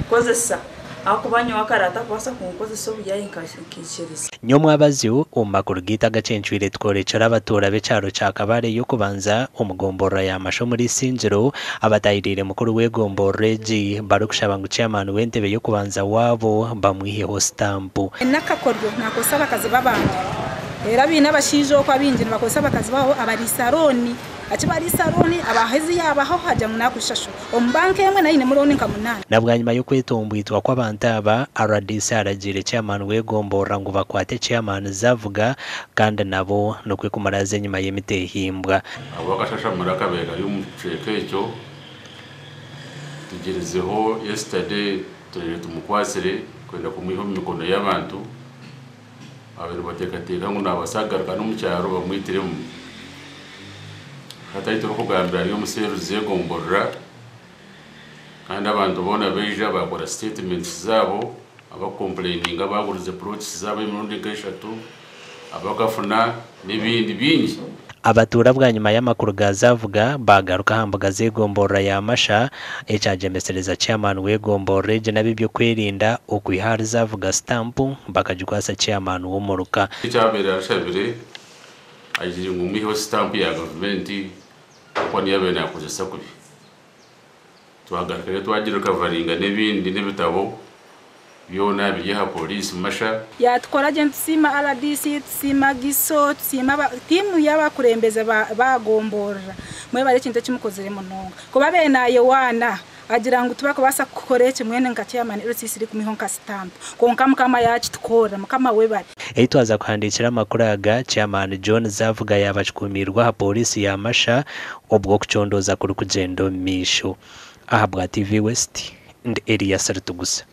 kunkozesa akubanya wakarata kwasa kunkozesa obuyayi nkakikiriza nyo mwabazi omakuru gitagacenchwire tworecara abatora b'ecyaro cya Kabare yo kubanza umugombora y'amasho muri Sinjiro abatayirire mukuru w'egombora egi barukushaba ngo chairman w'entebe yo kubanza wabo bamwiheho stamp nakakoryo nakosaba akazi babanje era bina bashijo kwa binjira bakosaba akazi baho abarisaroni achibarisaroni abahezi yabaho haja munakushasho ombanke yemwe nayine muroni nkamunana nabwanyuma yo kwetombwitwa kw'abantu aba RDC aragire chairman w'egombora ngo bakwate chairman zavuga kandi nabo no kwekumaraze nyuma y'imitehimbwa abakashasha murakabega y'umuceke icyo tugerezeho yesterday tumukwasire kwenda kumuha imikono y'abantu abiri batekateka ngo nabasagarwa no mu cyaro bamwitiremo hatari turi kugambira yo museruzi y'egombora kandi abantu bona beja bakora statements zabo abakomplaininga bagurize plots zabo imirundi nk'eshatu abagafuna n'ibindi bingi abatura bwa nyuma y'amakuru gazavuga bagaruka hambuga z'egombora y'amasha ecajemesereza chairman w'egombora je nabibyo kwirinda okwihari zavuga stamp bakajukwasa chairman w'umuruka icyabere arashabire agira ngo mwiho stamp ya government kwa niyabena kuzesa kubi twagaruka twagira kavaringa n'ibindi n'ibitabo yona biyeha police masha yatwara agent sima RDC sima giso sima timu y'abakurembeza bagombora mwe bare kintu kimukozere munonga ko babe nayo wana agira ngo tubako basa kukoreke mwene ngacyamani RCC kumihonka stamp konka mukama yacu tukora mukama we bari eitwaza kwandikira amakuru aga chairman John zavuga yabachukumirwa ha polisi ya Masha obwo kuchondoza kuri kugendo misho aha bwa TV West and area Sartugusa.